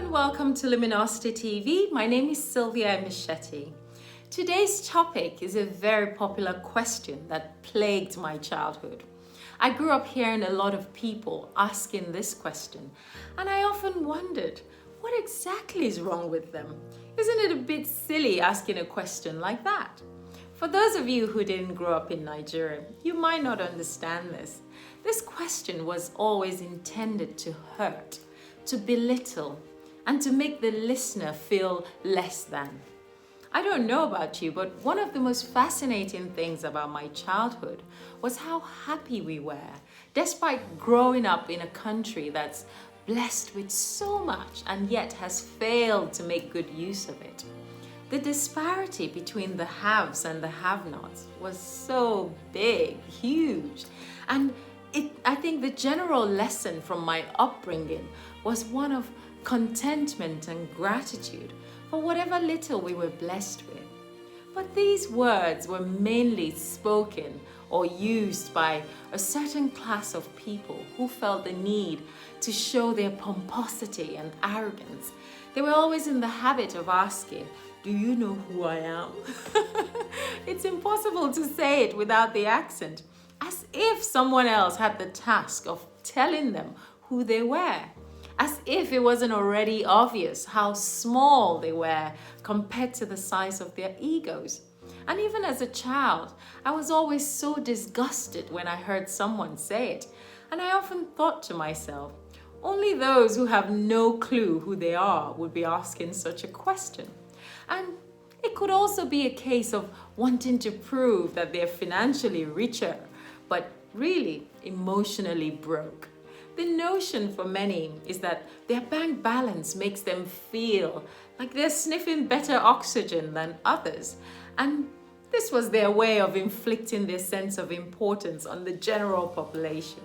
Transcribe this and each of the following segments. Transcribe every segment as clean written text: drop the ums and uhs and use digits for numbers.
and welcome to Luminosity TV. My name is Sylvia Michetti. Today's topic is a very popular question that plagued my childhood. I grew up hearing a lot of people asking this question, and I often wondered, what exactly is wrong with them? Isn't it a bit silly asking a question like that? For those of you who didn't grow up in Nigeria, you might not understand this. This question was always intended to hurt, to belittle, and to make the listener feel less than. I don't know about you, but one of the most fascinating things about my childhood was how happy we were, despite growing up in a country that's blessed with so much and yet has failed to make good use of it. The disparity between the haves and the have-nots was so big, huge, and I think the general lesson from my upbringing was one of contentment and gratitude for whatever little we were blessed with. But these words were mainly spoken or used by a certain class of people who felt the need to show their pomposity and arrogance. They were always in the habit of asking, "Do you know who I am?" It's impossible to say it without the accent, as if someone else had the task of telling them who they were, as if it wasn't already obvious how small they were compared to the size of their egos. And even as a child, I was always so disgusted when I heard someone say it, and I often thought to myself, only those who have no clue who they are would be asking such a question. And it could also be a case of wanting to prove that they're financially richer, but really emotionally broke. The notion for many is that their bank balance makes them feel like they're sniffing better oxygen than others, and this was their way of inflicting their sense of importance on the general population.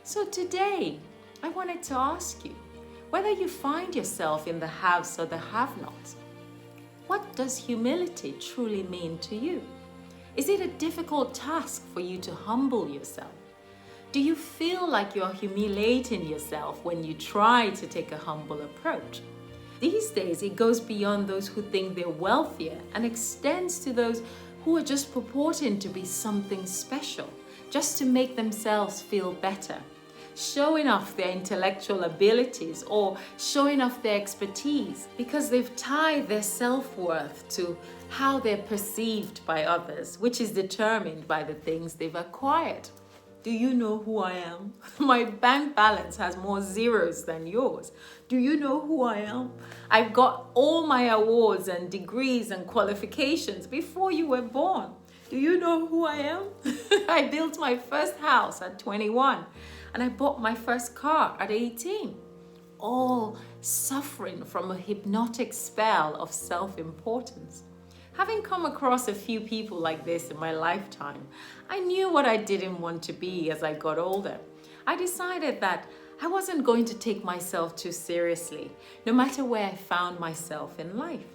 So today, I wanted to ask you whether you find yourself in the haves or the have-nots. What does humility truly mean to you? Is it a difficult task for you to humble yourself? Do you feel like you're humiliating yourself when you try to take a humble approach? These days, it goes beyond those who think they're wealthier and extends to those who are just purporting to be something special, just to make themselves feel better, showing off their intellectual abilities or showing off their expertise because they've tied their self-worth to how they're perceived by others, which is determined by the things they've acquired. Do you know who I am? My bank balance has more zeros than yours. Do you know who I am? I've got all my awards and degrees and qualifications before you were born. Do you know who I am? I built my first house at 21 and I bought my first car at 18. All suffering from a hypnotic spell of self-importance. Having come across a few people like this in my lifetime, I knew what I didn't want to be as I got older. I decided that I wasn't going to take myself too seriously, no matter where I found myself in life.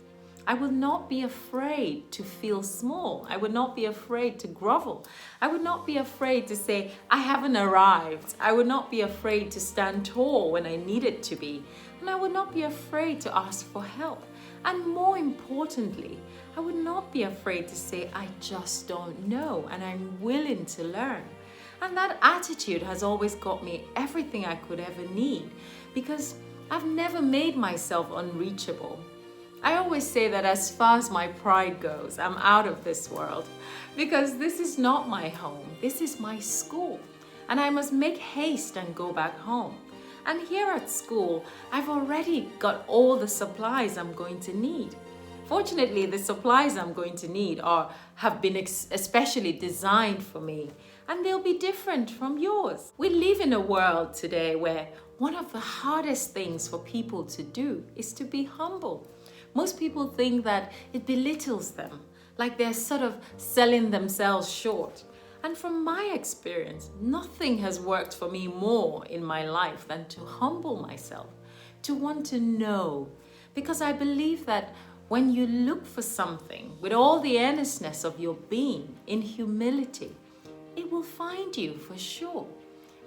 I would not be afraid to feel small. I would not be afraid to grovel. I would not be afraid to say, I haven't arrived. I would not be afraid to stand tall when I needed to be. And I would not be afraid to ask for help. And more importantly, I would not be afraid to say, I just don't know and I'm willing to learn. And that attitude has always got me everything I could ever need because I've never made myself unreachable. I always say that as far as my pride goes, I'm out of this world because this is not my home. This is my school and I must make haste and go back home. And here at school, I've already got all the supplies I'm going to need. Fortunately, the supplies I'm going to need have been especially designed for me, and they'll be different from yours. We live in a world today where one of the hardest things for people to do is to be humble. Most people think that it belittles them, like they're sort of selling themselves short. And from my experience, nothing has worked for me more in my life than to humble myself, to want to know. Because I believe that when you look for something with all the earnestness of your being in humility, it will find you for sure.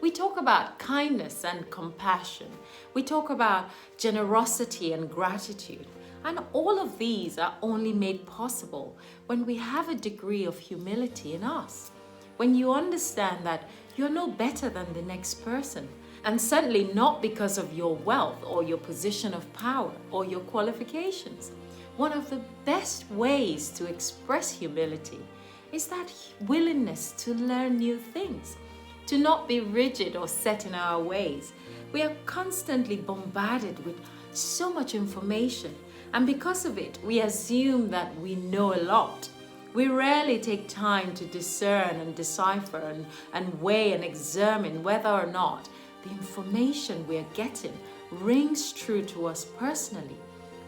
We talk about kindness and compassion. We talk about generosity and gratitude. And all of these are only made possible when we have a degree of humility in us. When you understand that you're no better than the next person, and certainly not because of your wealth or your position of power or your qualifications. One of the best ways to express humility is that willingness to learn new things, to not be rigid or set in our ways. We are constantly bombarded with so much information, and because of it, we assume that we know a lot. We rarely take time to discern and decipher and weigh and examine whether or not the information we are getting rings true to us personally.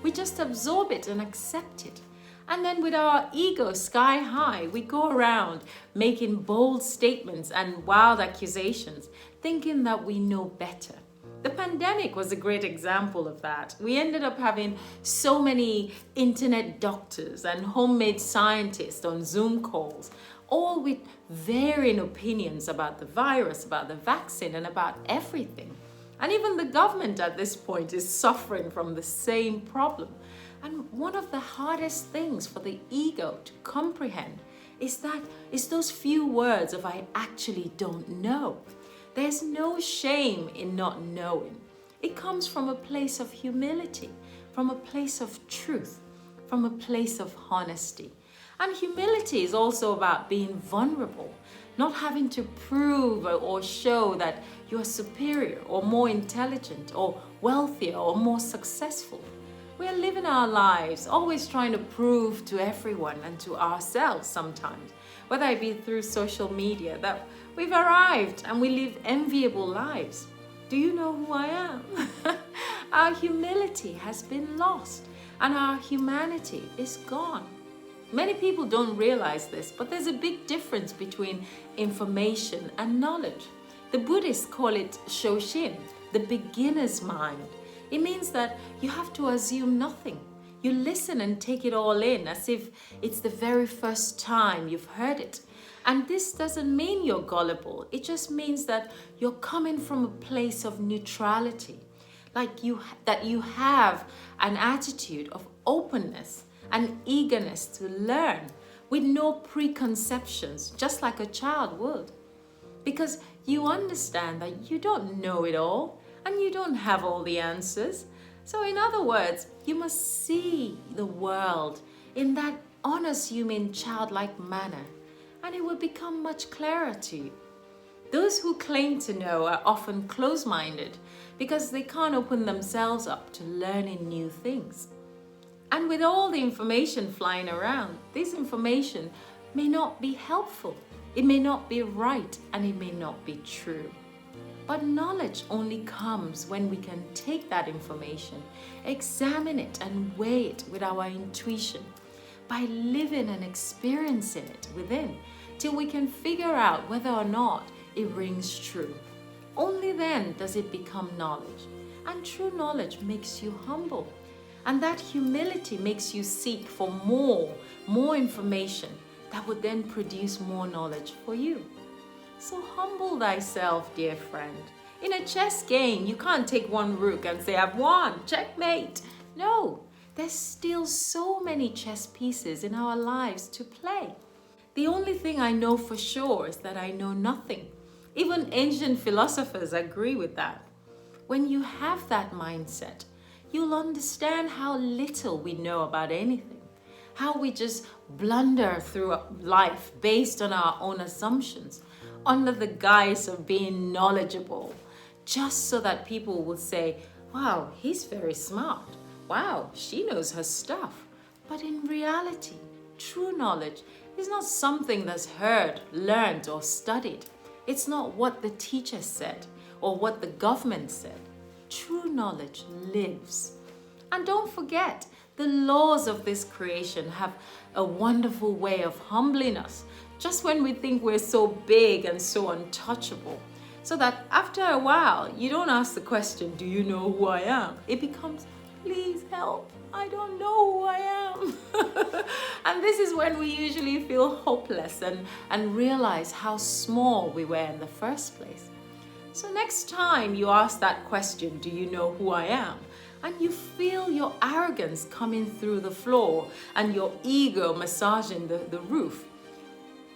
We just absorb it and accept it. And then with our ego sky high, we go around making bold statements and wild accusations, thinking that we know better. The pandemic was a great example of that. We ended up having so many internet doctors and homemade scientists on Zoom calls, all with varying opinions about the virus, about the vaccine, and about everything. And even the government at this point is suffering from the same problem. And one of the hardest things for the ego to comprehend is those few words of "I actually don't know." There's no shame in not knowing. It comes from a place of humility, from a place of truth, from a place of honesty. And humility is also about being vulnerable, not having to prove or show that you're superior or more intelligent or wealthier or more successful. We are living our lives always trying to prove to everyone and to ourselves sometimes, whether it be through social media, that we've arrived and we live enviable lives. Do you know who I am? Our humility has been lost and our humanity is gone. Many people don't realize this, but there's a big difference between information and knowledge. The Buddhists call it shoshin, the beginner's mind. It means that you have to assume nothing. You listen and take it all in as if it's the very first time you've heard it. And this doesn't mean you're gullible. It just means that you're coming from a place of neutrality, that you have an attitude of openness and eagerness to learn with no preconceptions, just like a child would. Because you understand that you don't know it all and you don't have all the answers. So in other words, you must see the world in that unassuming childlike manner, and it will become much clearer to you. Those who claim to know are often close-minded because they can't open themselves up to learning new things. And with all the information flying around, this information may not be helpful, it may not be right, and it may not be true. But knowledge only comes when we can take that information, examine it and weigh it with our intuition, by living and experiencing it within, till we can figure out whether or not it rings true. Only then does it become knowledge. And true knowledge makes you humble. And that humility makes you seek for more information that would then produce more knowledge for you. So humble thyself, dear friend. In a chess game, you can't take one rook and say, "I've won, checkmate." No, there's still so many chess pieces in our lives to play. The only thing I know for sure is that I know nothing. Even ancient philosophers agree with that. When you have that mindset, you'll understand how little we know about anything, how we just blunder through life based on our own assumptions, under the guise of being knowledgeable, just so that people will say, "Wow, he's very smart. Wow, she knows her stuff." But in reality, true knowledge is not something that's heard, learned, or studied. It's not what the teacher said or what the government said. True knowledge lives. And don't forget, the laws of this creation have a wonderful way of humbling us just when we think we're so big and so untouchable. So that after a while, you don't ask the question, "Do you know who I am?" It becomes, "Please help, I don't know who I am." And this is when we usually feel hopeless and realize how small we were in the first place. So next time you ask that question, do you know who I am? And you feel your arrogance coming through the floor and your ego massaging the roof,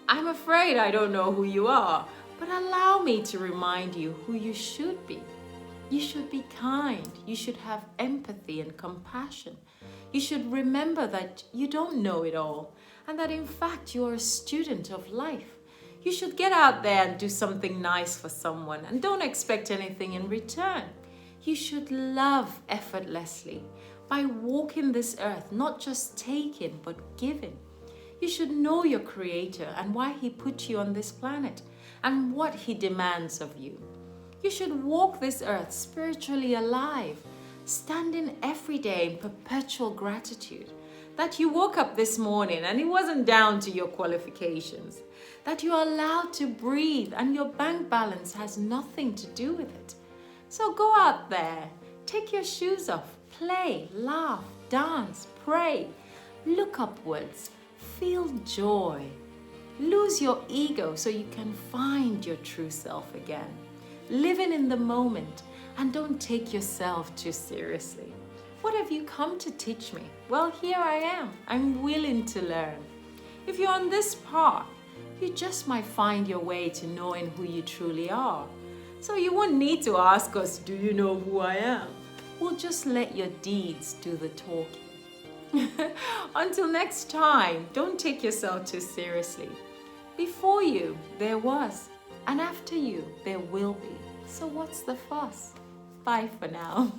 I'm afraid I don't know who you are, but allow me to remind you who you should be. You should be kind. You should have empathy and compassion. You should remember that you don't know it all and that in fact you are a student of life. You should get out there and do something nice for someone and don't expect anything in return. You should love effortlessly by walking this earth, not just taking but giving. You should know your Creator and why He put you on this planet and what He demands of you. You should walk this earth spiritually alive, standing every day in perpetual gratitude that you woke up this morning and it wasn't down to your qualifications, that you are allowed to breathe and your bank balance has nothing to do with it. So go out there, take your shoes off, play, laugh, dance, pray, look upwards, feel joy, lose your ego so you can find your true self again. Living in the moment, and don't take yourself too seriously. What have you come to teach me? Well, here I am. I'm willing to learn. If you're on this path, you just might find your way to knowing who you truly are. So you won't need to ask us, do you know who I am? We'll just let your deeds do the talking. Until next time, don't take yourself too seriously. Before you, there was, and after you, there will be. So what's the fuss? Bye for now.